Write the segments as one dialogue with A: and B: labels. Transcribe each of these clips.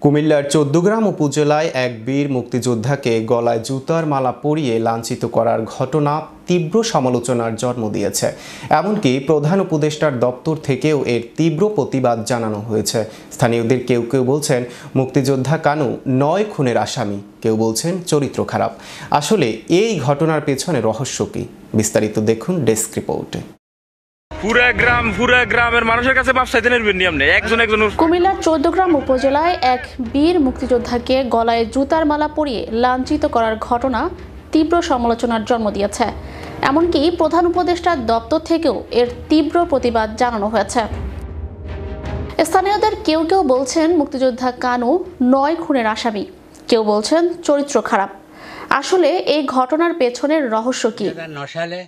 A: কুমিল্লার ১৪গ্রাম উপজেলায় এক বীর মুক্তিযোদ্ধাকে গলায় জুতার মালা পরিয়ে লাঞ্ছিত করার ঘটনা তীব্র সমালোচনার জন্ম দিয়েছে। এমনকি প্রধান উপদেষ্টার দপ্তর থেকেও এর তীব্র প্রতিবাদ জানানো হয়েছে। স্থানীয়দের কেউ কেউ বলছেন মুক্তিযোদ্ধা কানু ৯ খুনের আসামি, কেউ বলছেন চরিত্র খারাপ। আসলে এই ঘটনার পেছনে রহস্য কি? বিস্তারিত দেখুন ডেস্ক রিপোর্টে।
B: কুমিল্লার ১৪গ্রাম উপজেলায় এক বীর মুক্তিযোদ্ধাকে গলায় জুতার মালা পরিয়ে লাঞ্ছিত করার ঘটনা তীব্র সমালোচনার জন্ম দিয়েছে। এমনকি প্রধান উপদেষ্টার দপ্তর থেকেও এর তীব্র প্রতিবাদ জানানো হয়েছে। স্থানীয়দের কেউ কেউ বলছেন মুক্তিযোদ্ধা কানু ৯ খুনের আসামি, কেউ বলছেন চরিত্র খারাপ। আসলে এই ঘটনার পেছনের রহস্য কি?
C: ৯ সালে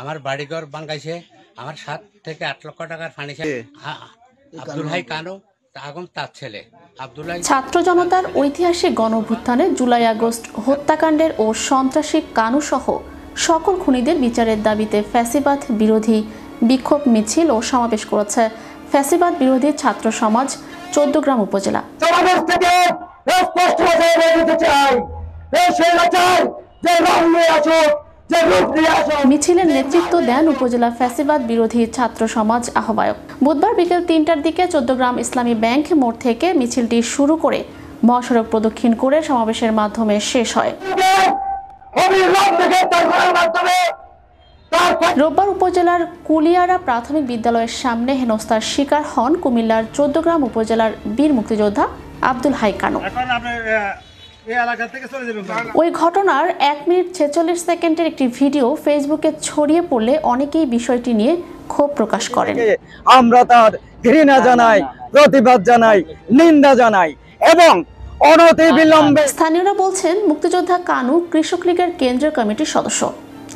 C: আমার বাড়িঘর ভাঙাইছে, আমার ৭ থেকে ৮ লক্ষ টাকার ফার্নিচার। আব্দুল হাই কানু আগুন তার ছেলে আব্দুল হাই।
B: ছাত্র জনতার ঐতিহাসিক গণঅভ্যুত্থানে জুলাই আগস্ট হত্যাকাণ্ডের ও সন্ত্রাসী কানু সহ সকল খুনিদের বিচারের দাবিতে ফ্যাসিবাদ বিরোধী বিক্ষোভ মিছিল ও সমাবেশ করেছে ফ্যাসিবাদ বিরোধী ছাত্র সমাজ ১৪গ্রাম উপজেলা। মিছিলের নেতৃত্ব দেন উপজেলা ফ্যাসিবাদ বিরোধী ছাত্র সমাজ আহ্বায়ক। বুধবার বিকেল ৩টার দিকে ১৪গ্রাম ইসলামী ব্যাংক মোড় থেকে মিছিলটি শুরু করে মহাসড়ক প্রদক্ষিণ করে সমাবেশের মাধ্যমে শেষ হয়। রোববার উপজেলার কুলিয়ারা প্রাথমিক বিদ্যালয়ের সামনে হেনস্থার শিকার হন কুমিল্লার ১৪গ্রাম উপজেলার বীর মুক্তিযোদ্ধা আব্দুল হাই কানু। ওই ঘটনার ১ মিনিট ৪৬ সেকেন্ডের একটি ভিডিও ফেসবুকে ছড়িয়ে পড়লে অনেকেই বিষয়টি নিয়ে ক্ষোভ প্রকাশ করেন।
D: আমরা তার ঘৃণা জানাই, প্রতিবাদ জানাই, নিন্দা জানাই এবং অনতিবিলম্বে।
B: স্থানীয়রা বলছেন মুক্তিযোদ্ধা কানু কৃষক লীগের কেন্দ্রীয় কমিটির সদস্য।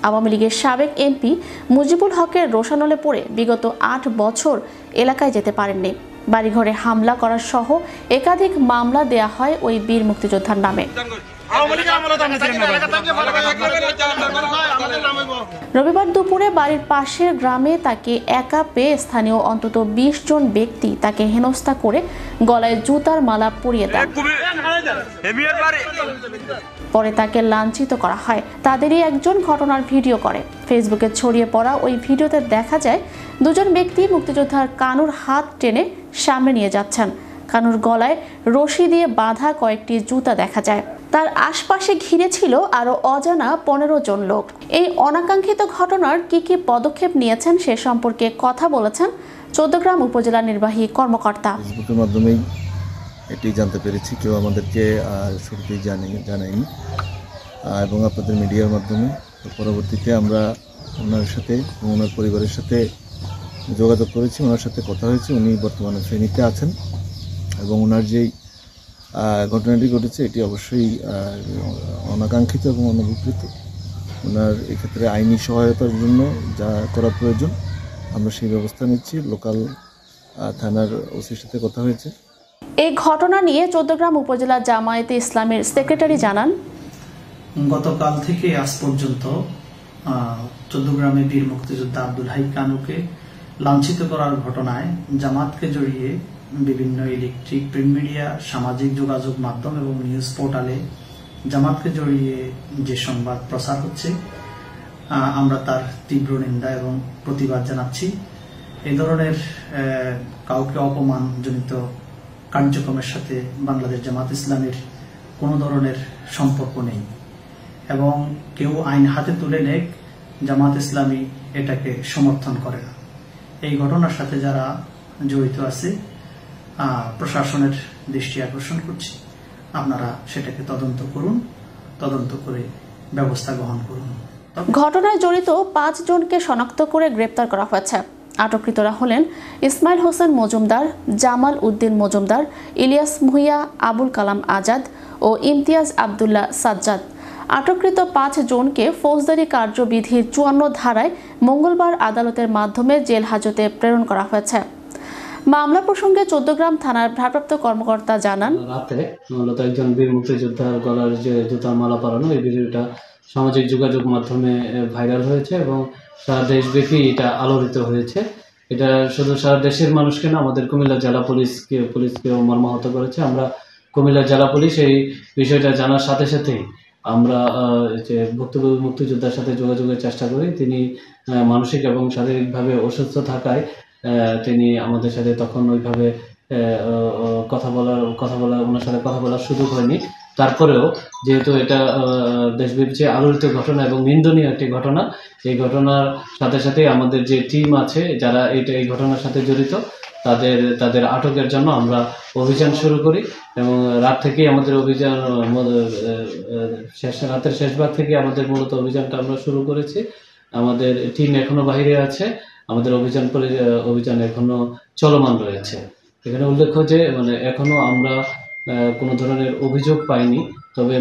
B: আওয়ামী লীগের সাবেক এমপি মুজিবুল হকের রোষানলে পড়ে বিগত ৮ বছর এলাকায় যেতে পারেননি। বাড়িঘরে হামলা করার সহ একাধিক মামলা দেয়া হয় ওই বীর মুক্তিযোদ্ধার নামে। রবিবার দুপুরে বাড়ির পাশের গ্রামে তাকে একা পেয়ে স্থানীয় অন্তত ২০ জন ব্যক্তি তাকে হেনস্থা করে গলায় জুতার মালা পরিয়ে দেন। পরে তাকে লাঞ্ছিত করা হয়। তাদেরই একজন ঘটনার ভিডিও করে। ফেসবুকে ছড়িয়ে পড়া ওই ভিডিওতে দেখা যায় দুজন ব্যক্তি মুক্তিযোদ্ধার কানুর হাত টেনে সামনে নিয়ে যাচ্ছেন। কানুর গলায় রশি দিয়ে বাঁধা কয়েকটি জুতা দেখা যায়। তার আশপাশে ঘিরে ছিল আরো অজানা ১৫ জন লোক। এই অনাকাঙ্ক্ষিত ঘটনার কি কি পদক্ষেপ নিয়েছেন সে সম্পর্কে কথা বলেছেন ১৪গ্রাম উপজেলা নির্বাহী কর্মকর্তা।
E: ফেসবুকের মাধ্যমেই এটি জানতে পেরেছি, কেউ আমাদেরকে শুরুতেই জানায়নি এবং আপনাদের মিডিয়ার মাধ্যমে। পরবর্তীতে আমরা ওনার সাথে এবং ওনার পরিবারের সাথে যোগাযোগ করেছি, ওনার সাথে কথা হয়েছে। উনি বর্তমানে ফেনীতে আছেন এবং ওনার যেই ঘটনাটি ঘটেছে এটি অবশ্যই অনাকাঙ্ক্ষিত এবং অনভিপ্রেত। ওনার এক্ষেত্রে আইনি সহায়তার জন্য যা করা প্রয়োজন আমরা সেই ব্যবস্থা নিচ্ছি। লোকাল থানার ওসির সাথে কথা হয়েছে।
B: এই ঘটনা নিয়ে ১৪গ্রাম উপজেলা জামায়াতে ইসলামের সেক্রেটারি জানান,
F: গতকাল থেকে আজ পর্যন্ত ১৪গ্রামে বীর মুক্তিযোদ্ধা আব্দুল হাই কানুকে লাঞ্ছিত করার ঘটনায় জামাতকে জড়িয়ে বিভিন্ন ইলেকট্রিক, প্রিন্ট মিডিয়া, সামাজিক যোগাযোগ মাধ্যম এবং নিউজ পোর্টালে জামাতকে জড়িয়ে যে সংবাদ প্রচার হচ্ছে আমরা তার তীব্র নিন্দা এবং প্রতিবাদ জানাচ্ছি। এই ধরনের কাউকে অপমানজনিত কার্যক্রমের সাথে বাংলাদেশ জামাত ইসলামের কোনো ধরনের সম্পর্ক নেই এবং কেউ আইন হাতে তুলে নেক, জামাত ইসলামী এটাকে সমর্থন করে না। এই ঘটনার সাথে যারা জড়িত আছে প্রশাসনের দৃষ্টি আকর্ষণ করছি, আপনারা সেটাকে তদন্ত করুন, তদন্ত করে ব্যবস্থা গ্রহণ করুন।
B: ঘটনায় জড়িত ৫ জনকে শনাক্ত করে গ্রেপ্তার করা হয়েছে। আটককৃতরা হলেন ইসমাইল হোসেন মজুমদার, জামাল উদ্দিন মজুমদার, ইলিয়াস ভূঁইয়া, আবুল কালাম আজাদ ও ইমতিয়াজ আবদুল্লাহ সাজ্জাদ। আটককৃত ৫ জনকে ফৌজদারি কার্যবিধির ৫৪ ধারায় মঙ্গলবার আদালতের মাধ্যমে জেল হাজতে প্রেরণ করা হয়েছে। মামলা প্রসঙ্গে ১৪গ্রাম থানার ভারপ্রাপ্ত কর্মকর্তা জানান,
G: রাতে মূলত একজন বীর মুক্তিযোদ্ধার গলার যে জুতার মালা পরানো এই ভিডিওটা সামাজিক যোগাযোগ মাধ্যমে ভাইরাল হয়েছে এবং সারা দেশব্যাপী এটা আলোড়িত হয়েছে। এটা শুধু সারা দেশের মানুষকে না, আমাদের কুমিল্লা জেলা পুলিশকেও মর্মাহত করেছে। আমরা কুমিল্লা জেলা পুলিশ এই বিষয়টা জানার সাথে সাথেই আমরা যে ভুক্তভোগী মুক্তিযোদ্ধার সাথে যোগাযোগের চেষ্টা করি। তিনি মানসিক এবং শারীরিকভাবে অসুস্থ থাকায় তিনি আমাদের সাথে তখন ওইভাবে কথা বলার ওনার সাথে কথা বলার সুযোগ হয়নি। তারপরেও যেহেতু এটা দেশব্যাপী যে আলোড়িত ঘটনা এবং নিন্দনীয় একটি ঘটনা, এই ঘটনার সাথে সাথে আমাদের যে টিম আছে যারা এই ঘটনার সাথে জড়িত তাদের আটকের জন্য আমরা অভিযান শুরু করি এবং রাত থেকেই আমাদের অভিযান রাতের শেষ ভাগ থেকে আমাদের মূলত অভিযানটা আমরা শুরু করেছি। আমাদের টিম এখনো বাইরে আছে, আমাদের অভিযান এখনো চলমান রয়েছে। এখানে উল্লেখ্য যে এখনো আমরা কোনো ধরনের অভিযোগ পাইনি, তবে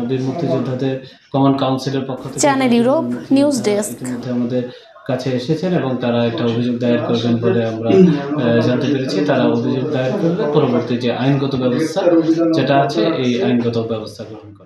G: বীর মুক্তিযোদ্ধাদের কমান্ড কাউন্সিলের পক্ষ থেকে
B: চ্যানেল ইউরোপ নিউজ ডেস্ক
G: ইতিমধ্যে আমাদের কাছে এসেছেন এবং তারা একটা অভিযোগ দায়ের করবেন বলে আমরা জানতে পেরেছি। তারা অভিযোগ দায়ের করলে পরবর্তী যে আইনগত ব্যবস্থা যেটা আছে এই আইনগত ব্যবস্থা গ্রহণ করে।